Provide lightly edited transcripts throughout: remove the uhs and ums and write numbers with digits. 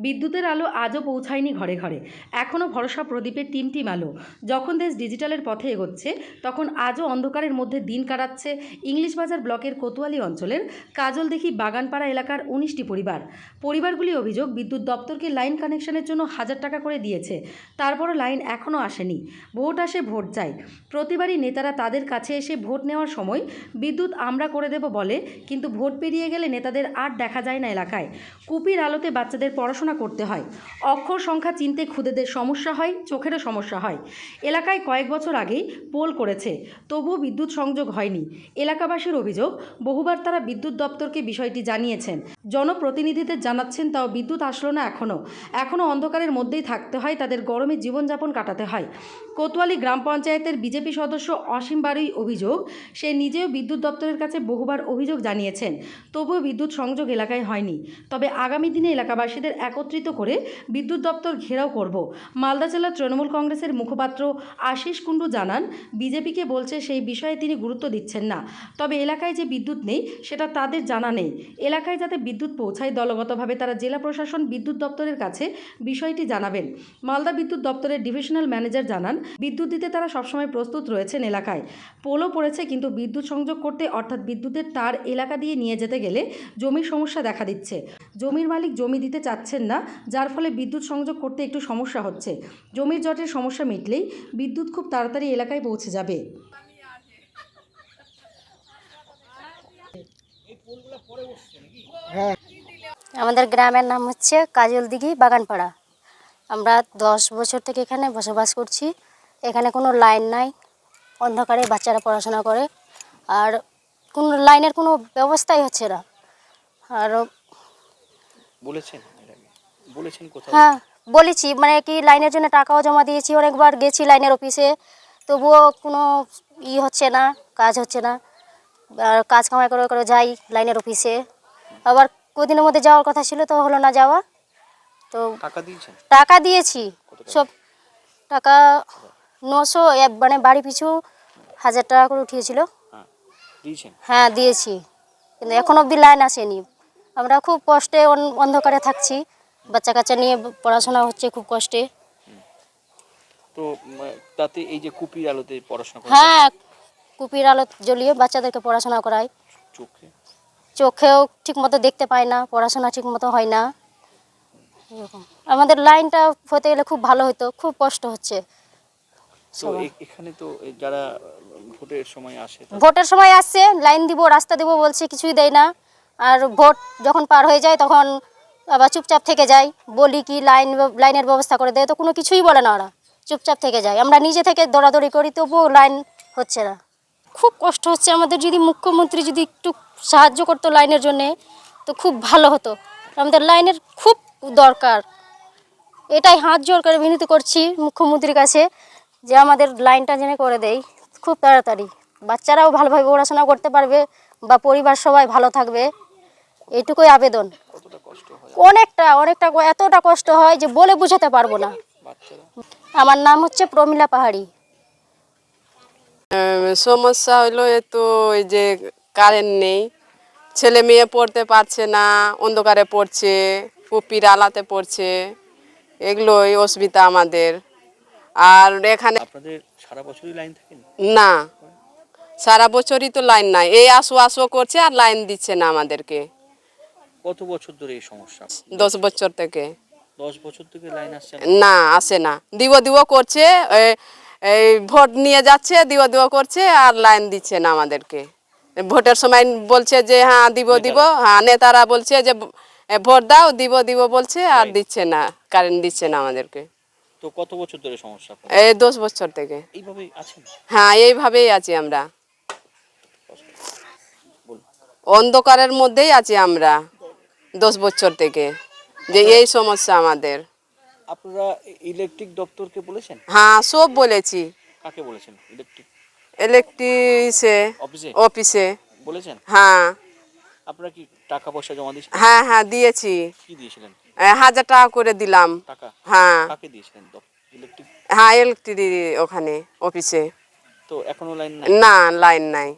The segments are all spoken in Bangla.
বিদ্যুতের আলো আজও পৌঁছায়নি ঘরে ঘরে। এখনও ভরসা প্রদীপের টিমটিম আলো। যখন দেশ ডিজিটালের পথে এগোচ্ছে, তখন আজও অন্ধকারের মধ্যে দিন কাটাচ্ছে ইংলিশ বাজার ব্লকের কোতোয়ালি অঞ্চলের কাজলদিঘি বাগানপাড়া এলাকার ১৯টি পরিবারগুলি অভিযোগ, বিদ্যুৎ দপ্তরকে লাইন কানেকশনের জন্য ১,০০০ টাকা করে দিয়েছে, তারপরও লাইন এখনও আসেনি। ভোট আসে, ভোট যায়। প্রতিবারই নেতারা তাদের কাছে এসে ভোট নেওয়ার সময় বিদ্যুৎ আমরা করে দেব বলে, কিন্তু ভোট পেরিয়ে গেলে নেতাদের আর দেখা যায় না এলাকায়। কুপির আলোতে বাচ্চাদের পড়াশোনা করতে হয়, অক্ষর সংখ্যা চিনতে খুদেদের সমস্যা হয়, চোখেরও সমস্যা হয়। এলাকায় কয়েক বছর আগেই পোল করেছে, তবুও বিদ্যুৎ সংযোগ হয়নি। এলাকাবাসীর অভিযোগ, বহুবার তারা বিদ্যুৎ দপ্তরকে বিষয়টি জানিয়েছেন, জনপ্রতিনিধিদের জানাচ্ছেন, তাও বিদ্যুৎ আসলো না। এখনও অন্ধকারের মধ্যেই থাকতে হয়, তাদের গরমে জীবনযাপন কাটাতে হয়। কোতোয়ালি গ্রাম পঞ্চায়েতের বিজেপি সদস্য অসীম বারুই অভিযোগ, সে নিজেও বিদ্যুৎ দপ্তরের কাছে বহুবার অভিযোগ জানিয়েছেন, তবুও বিদ্যুৎ সংযোগ এলাকায় হয়নি। তবে আগামী দিনে এলাকাবাসীদের একত্রিত করে বিদ্যুৎ দপ্তর ঘেরাও করব। মালদা জেলা তৃণমূল কংগ্রেসের মুখপাত্র আশিস কুণ্ডু জানান, বিজেপিকে বলছে সেই বিষয়ে তিনি গুরুত্ব দিচ্ছেন না, তবে এলাকায় যে বিদ্যুৎ নেই সেটা তাদের জানা নেই। এলাকায় যাতে বিদ্যুৎ পৌঁছায়, দলগতভাবে তারা জেলা প্রশাসন, বিদ্যুৎ দপ্তরের কাছে বিষয়টি জানাবেন। মালদা বিদ্যুৎ দপ্তরের ডিভিশনাল ম্যানেজার জানান, বিদ্যুৎ দিতে তারা সবসময় প্রস্তুত রয়েছেন। এলাকায় পোলও পড়েছে, কিন্তু বিদ্যুৎ সংযোগ করতে, অর্থাৎ বিদ্যুতের তার এলাকা দিয়ে নিয়ে যেতে গেলে জমির সমস্যা দেখা দিচ্ছে। জমির মালিক জমি দিতে চাচ্ছেন না, যার ফলে বিদ্যুৎ সংযোগ করতে একটু সমস্যা হচ্ছে। জমির জটের সমস্যা মিটলেই বিদ্যুৎ খুব তাড়াতাড়ি এলাকায় পৌঁছে যাবে। আমাদের গ্রামের নাম হচ্ছে কাজলদিঘি বাগানপাড়া। আমরা 10 বছর থেকে এখানে বসবাস করছি। এখানে কোনো লাইন নাই, অন্ধকারে বাচ্চারা পড়াশোনা করে, আর কোনো লাইনের কোনো ব্যবস্থাই হচ্ছে না। আর হ্যাঁ, বলেছি, মানে কি লাইনের জন্য টাকাও জমা দিয়েছি, অনেকবার গেছি লাইনের অফিসে, তবুও কোনো হচ্ছে না, কাজ হচ্ছে না। আর কাজ কামাই করে করে যাই লাইনের অফিসে, আবার কদিনের মধ্যে যাওয়ার কথা ছিল, তো হলো না যাওয়া। তো টাকা দিয়েছি, সব টাকা 900, মানে বাড়ি পিছু 1000 টাকা করে উঠিয়েছিল। হ্যাঁ দিয়েছি, কিন্তু এখন অবধি লাইন আসেনি। আমরা খুব কষ্টে অন্ধকারে থাকছি, বাচ্চা কাচ্চা নিয়ে পড়াশোনা হচ্ছে খুব কষ্টে। তো তাতে এই যে কুপির আলোতে পড়াশোনা করা, হ্যাঁ, কুপির আলো জ্বলিয়ে বাচ্চাদেরকে পড়াশোনা করাই। চোখেও ঠিকমতো দেখতে পায় না, পড়াশোনা ঠিকমতো হয় না। এরকম আমাদের লাইনটা হতে গেলে খুব ভালো হতো, খুব কষ্ট হচ্ছে। তো এখানে তো যারা ভোটের সময় আসে, ভোটের সময় আসছে, লাইন দিব, রাস্তা দিব বলছে, কিছুই দেয় না। আর ভোট যখন পার হয়ে যায় তখন আবার চুপচাপ থেকে যায়। বলি কি লাইনের ব্যবস্থা করে দেয়, তো কোনো কিছুই বলে না, ওরা চুপচাপ থেকে যায়। আমরা নিজে থেকে দৌড়াদৌড়ি করি, তবুও লাইন হচ্ছে না। খুব কষ্ট হচ্ছে আমাদের। যদি মুখ্যমন্ত্রী যদি একটু সাহায্য করতো লাইনের জন্যে, তো খুব ভালো হতো। আমাদের লাইনের খুব দরকার। এটাই হাত জোর করে বিনতি করছি মুখ্যমন্ত্রীর কাছে, যে আমাদের লাইনটা যেন করে দেয় খুব তাড়াতাড়ি। বাচ্চারাও ভালোভাবে পড়াশোনা করতে পারবে, বা পরিবার সবাই ভালো থাকবে, এইটুকুই আবেদন। অনেকটা এতটা কষ্ট হয় যে বলে বোঝাতে পারবো না। আমার নাম হচ্ছে প্রমিলা পাহাড়ি। সমস্যা হলো তো ওই যে কারেন্ট নেই, ছেলে মেয়ে পড়তে পারছে না, অন্ধকারে পড়ছে, কুপির আলাতে পড়ছে, এগুলোই অসুবিধা আমাদের। আর এখানে আপনাদের সারা বছরই লাইন থাকে না, সারা বছরই তো লাইন নাই, এই আসো করছে আর লাইন দিচ্ছে না আমাদেরকে। কত বছর ধরে এই সমস্যা? 10 বছর থেকে। 10 বছর থেকে লাইন আসছে না, আসে না, দিও করছে, এই ভোট নিয়ে যাচ্ছে, দিও করছে, আর লাইন দিচ্ছে না আমাদেরকে। ভোটের সময় বলছে যে হ্যাঁ দিব, হ্যাঁ নেতারা বলছে যে ভোট দাও, দিব বলছে, আর দিচ্ছে না, কারেন্ট দিচ্ছে না আমাদেরকে। তো কত বছর ধরে সমস্যা? এই 10 বছর থেকে এইভাবেই আছেন? হ্যাঁ, এইভাবেই আছি আমরা, অন্ধকারের মধ্যেই আছি আমরা 10 বছর থেকে, যে এই সমস্যা আমাদের। আপনারা ইলেকট্রিক দপ্তরকে বলেছেন? হ্যাঁ, সব বলেছি। কাকে বলেছেন? অফিসে বলেছেন? হ্যাঁ। আপনারা কি টাকা পয়সা জমা দিয়েছেন? হ্যাঁ দিয়েছি। কি দিয়েছিলেন? 1000 টাকা করে দিলাম। টাকা? হ্যাঁ। কাকে দিয়েছিলেন? ইলেকট্রিক? হ্যাঁ, ইলেকট্রিক ওখানে অফিসে। তো এখনো লাইন নাই? না, লাইন নাই।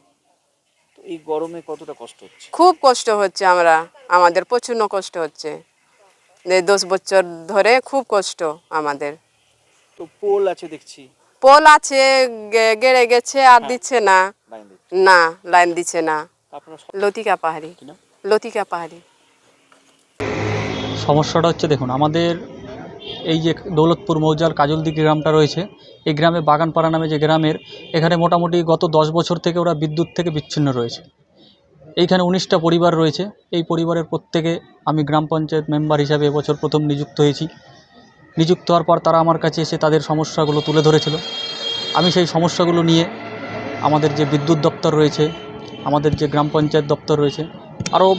তো এই গরমে কতটা কষ্ট হচ্ছে? খুব কষ্ট হচ্ছে, আমাদের প্রচন্ড কষ্ট হচ্ছে। এই 10 বছর ধরে খুব কষ্ট আমাদের। তো পোল আছে দেখছি, পোল আছে, গেড়ে গেছে আর দিচ্ছে না, লাইন দিচ্ছে না লাইন দিচ্ছে না। আপনারা লতিকা পাহাড়ি, কি নাম? লতিকা পাহাড়ি। সমস্যাটা হচ্ছে, দেখুন আমাদের এই যে দৌলতপুর মৌজার কাজলদিঘি গ্রামটা রয়েছে, এই গ্রামে বাগানপাড়া নামে যে গ্রামের, এখানে মোটামুটি গত 10 বছর থেকে ওরা বিদ্যুৎ থেকে বিচ্ছিন্ন রয়েছে। এইখানে 19টা পরিবার রয়েছে। এই পরিবারের প্রত্যেকে আমি গ্রাম পঞ্চায়েত মেম্বার হিসাবে এবছর প্রথম নিযুক্ত হয়েছি। নিযুক্ত হওয়ার পর তারা আমার কাছে এসে তাদের সমস্যাগুলো তুলে ধরেছিল। আমি সেই সমস্যাগুলো নিয়ে আমাদের যে বিদ্যুৎ দপ্তর রয়েছে, আমাদের যে গ্রাম পঞ্চায়েত দপ্তর রয়েছে, আরও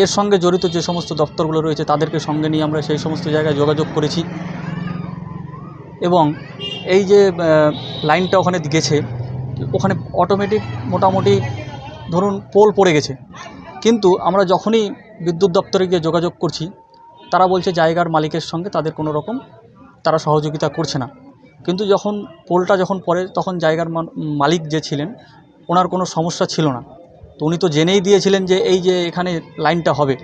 এর সঙ্গে জড়িত যে সমস্ত দপ্তরগুলো রয়েছে তাদেরকে সঙ্গে নিয়ে আমরা সেই সমস্ত জায়গায় যোগাযোগ করেছি। এবং এই যে লাইনটা ওখানে গেছে, ওখানে অটোমেটিক মোটামুটি ধরুন পোল পড়ে গেছে, কিন্তু আমরা যখনই বিদ্যুৎ দপ্তরে গিয়ে যোগাযোগ করছি, তারা বলছে জায়গার মালিকের সঙ্গে তাদের কোনো রকম তারা সহযোগিতা করছে না। কিন্তু যখন পোলটা যখন পড়ে, তখন জায়গার মালিক যে ছিলেন, ওনার কোনো সমস্যা ছিল না। তো উনি তো জেনেই দিয়েছিলেন যে এই যে এখানে লাইনটা হবে।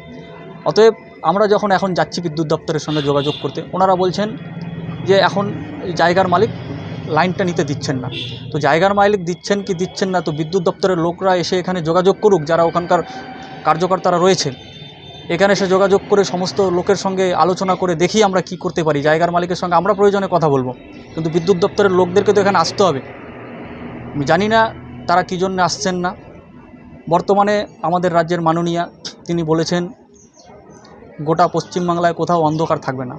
অতএব আমরা যখন এখন যাচ্ছি বিদ্যুৎ দপ্তরের সঙ্গে যোগাযোগ করতে, ওনারা বলছেন যে এখন জায়গার মালিক লাইনটা নিতে দিচ্ছেন না। তো জায়গার মালিক দিচ্ছেন কি দিচ্ছেন না, তো বিদ্যুৎ দপ্তরের লোকরা এসে এখানে যোগাযোগ করুক, যারা ওখানকার কার্যকর্তারা রয়েছে, এখানে এসে যোগাযোগ করে সমস্ত লোকের সঙ্গে আলোচনা করে দেখি আমরা কি করতে পারি। জায়গার মালিকের সঙ্গে আমরা প্রয়োজনে কথা বলবো, কিন্তু বিদ্যুৎ দপ্তরের লোকদেরকে তো এখানে আসতে হবে। আমি জানি না তারা কী জন্য আসছেন না। বর্তমানে আমাদের রাজ্যের মাননীয়া তিনি বলেছেন গোটা পশ্চিমবাংলায় কোথাও অন্ধকার থাকবে না,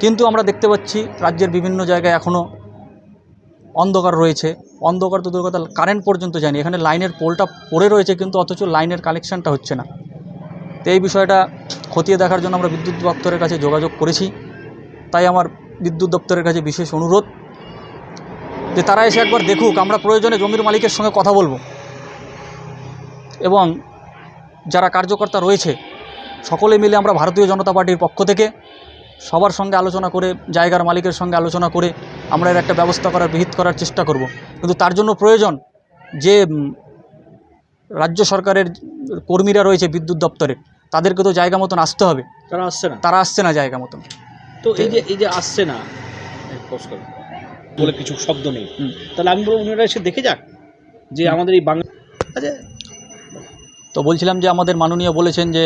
কিন্তু আমরা দেখতে পাচ্ছি রাজ্যের বিভিন্ন জায়গায় এখনও অন্ধকার রয়েছে। অন্ধকার তো দূর কথা, কারেন্ট পর্যন্ত যায়নি। এখানে লাইনের পোলটা পড়ে রয়েছে, কিন্তু অথচ লাইনের কানেকশানটা হচ্ছে না। তো এই বিষয়টা খতিয়ে দেখার জন্য আমরা বিদ্যুৎ দপ্তরের কাছে যোগাযোগ করেছি। তাই আমার বিদ্যুৎ দপ্তরের কাছে বিশেষ অনুরোধ যে তারা এসে একবার দেখুক। আমরা প্রয়োজনে জমির মালিকের সঙ্গে কথা বলবো, এবং যারা কার্যকর্তা রয়েছে সকলে মিলে আমরা ভারতীয় জনতা পার্টির পক্ষ থেকে সবার সঙ্গে আলোচনা করে, জায়গার মালিকের সঙ্গে আলোচনা করে আমরা এর একটা ব্যবস্থা করার, বিহিত করার চেষ্টা করব। কিন্তু তার জন্য প্রয়োজন যে রাজ্য সরকারের কর্মীরা রয়েছে বিদ্যুৎ দপ্তরে, তাদেরকে তো জায়গা মতন আসতে হবে। তারা আসছে না জায়গা মতন। তো এই যে আসছে না বলে কিছু শব্দ নেই, তাহলে আমি বলবো উনারা এসে দেখে যাক যে আমাদের এই বাংলা। আচ্ছা, তো বলছিলাম যে আমাদের মাননীয় বলেছেন যে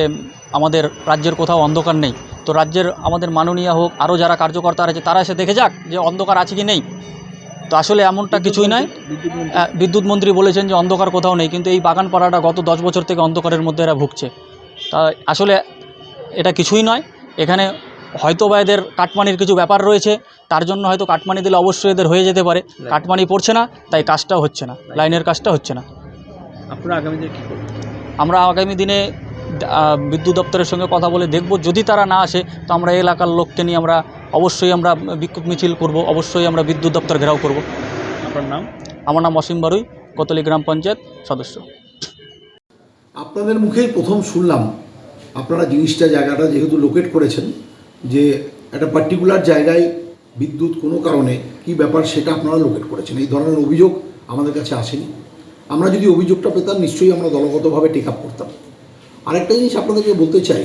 আমাদের রাজ্যের কোথাও অন্ধকার নেই। তো রাজ্যের আমাদের মাননীয় হোক, আরও যারা কার্যকর্তা আছে তারা এসে দেখে যাক যে অন্ধকার আছে কি নেই। তো আসলে এমনটা কিছুই নয়। বিদ্যুৎ মন্ত্রী বলেছেন যে অন্ধকার কোথাও নেই, কিন্তু এই বাগানপাড়াটা গত 10 বছর থেকে অন্ধকারের মধ্যে এরা ভুগছে। তা আসলে এটা কিছুই নয়। এখানে হয়তো বা এদের কাটমানির কিছু ব্যাপার রয়েছে, তার জন্য হয়তো কাটমানি দিলে অবশ্যই এদের হয়ে যেতে পারে। কাটমানি পড়ছে না, তাই কাজটাও হচ্ছে না, লাইনের কাজটা হচ্ছে না। আপনারা আগামী দিনে কী করবেন? আমরা আগামী দিনে বিদ্যুৎ দপ্তরের সঙ্গে কথা বলে দেখব। যদি তারা না আসে, তো আমরা এলাকার লোককে নিয়ে আমরা অবশ্যই আমরা বিক্ষোভ মিছিল করব, অবশ্যই আমরা বিদ্যুৎ দপ্তর ঘেরাও করব। আপনার নাম? আমার নাম অসীম বারুই, কোতোয়ালি গ্রাম পঞ্চায়েত সদস্য। আপনাদের মুখেই প্রথম শুনলাম আপনারা জিনিসটা, জায়গাটা যেহেতু লোকেট করেছেন, যে একটা পার্টিকুলার জায়গায় বিদ্যুৎ কোনো কারণে কি ব্যাপার সেটা আপনারা লোকেট করেছেন। এই ধরনের অভিযোগ আমাদের কাছে আসেনি। আমরা যদি অভিযোগটা পেতাম নিশ্চয়ই আমরা দলগতভাবে টেক আপ করতাম। আরেকটা জিনিস আপনাদেরকে বলতে চাই,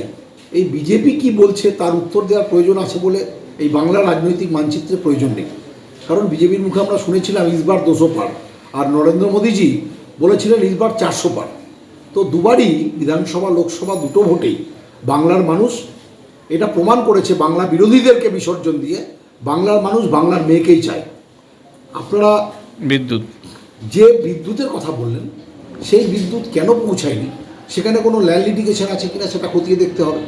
এই বিজেপি কি বলছে তার উত্তর দেওয়ার প্রয়োজন আছে বলে এই বাংলার রাজনৈতিক মানচিত্রের প্রয়োজন নেই। কারণ বিজেপির মুখে আমরা শুনেছিলাম ইসবার 200 পার, আর নরেন্দ্র মোদীজি বলেছিলেন ইসবার 400 পার। তো দুবারই বিধানসভা লোকসভা দুটো ভোটেই বাংলার মানুষ এটা প্রমাণ করেছে, বাংলা বিরোধীদেরকে বিসর্জন দিয়ে বাংলার মানুষ বাংলার মেয়েকেই চায়। আপনারা যে বিদ্যুতের কথা বললেন, সেই বিদ্যুৎ কেন পৌঁছায়নি, সেখানে কোনো ল্যান্ড লিটিগেশন আছে কিনা সেটা খতিয়ে দেখতে হবে,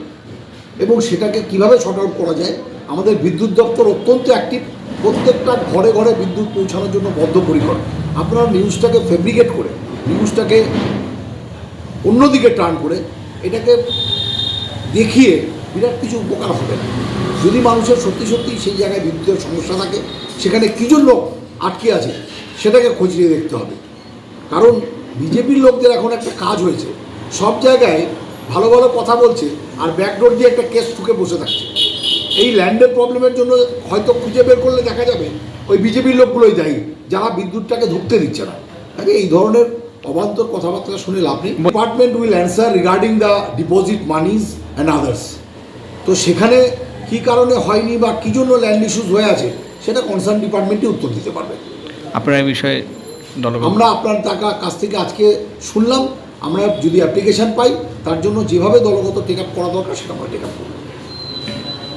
এবং সেটাকে কিভাবে শর্ট আউট করা যায়। আমাদের বিদ্যুৎ দপ্তর অত্যন্ত অ্যাক্টিভ, প্রত্যেকটা ঘরে ঘরে বিদ্যুৎ পৌঁছানোর জন্য বদ্ধপরিকর। আপনারা নিউজটাকে ফেব্রিকেট করে, নিউজটাকে অন্যদিকে টার্ন করে, এটাকে দেখিয়ে বিরাট কিছু উপকার হবে না। যদি মানুষের সত্যি সত্যি সেই জায়গায় বিদ্যুতের সমস্যা থাকে, সেখানে কী জন্য আটকে আছে সেটাকে খতিয়ে দেখতে হবে। কারণ বিজেপির লোকদের এখন একটা কাজ হয়েছে, সব জায়গায় ভালো ভালো কথা বলছে আর ব্যাকডোর দিয়ে একটা কেস ঠুকে বসে থাকছে। এই ল্যান্ডের প্রবলেমের জন্য হয়তো খুঁজে বের করলে দেখা যাবে ওই বিজেপির লোকগুলোই দায়ী, যারা বিদ্যুৎটাকে ঢুকতে দিচ্ছে না। আরে এই ধরনের অবান্তর কথাবার্তা শুনে লাভ নেই। Department will answer regarding the deposit monies and others. তো সেখানে কী কারণে হয়নি বা কী জন্য ল্যান্ড ইস্যুস হয়ে আছে সেটা কনসার্ন ডিপার্টমেন্টই উত্তর দিতে পারবে। আপনারা এই বিষয়ে আমরা আপনার কাছ থেকে আজকে শুনলাম, আমরা যদি অ্যাপ্লিকেশান পাই তার জন্য যেভাবে দলগত টেক আপ করা দরকার সেটা আমরা টেক আপ করব।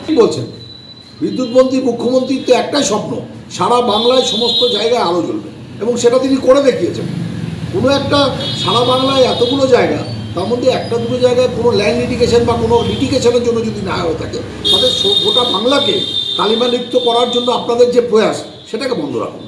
কী বলছেন, বিদ্যুৎ মন্ত্রী মুখ্যমন্ত্রীর তো একটাই স্বপ্ন, সারা বাংলায় সমস্ত জায়গায় আলো জ্বলবে, এবং সেটা তিনি করে দেখিয়েছেন। কোনো একটা সারা বাংলায় এতগুলো জায়গা, তার মধ্যে একটা দুটো জায়গায় কোনো ল্যান্ড লিটিগেশন বা কোনো লিটিগেশনের জন্য যদি না হয়ে থাকে, তাদের গোটা বাংলাকে কালিমালিপ্ত করার জন্য আপনাদের যে প্রয়াস সেটাকে বন্ধ রাখুন।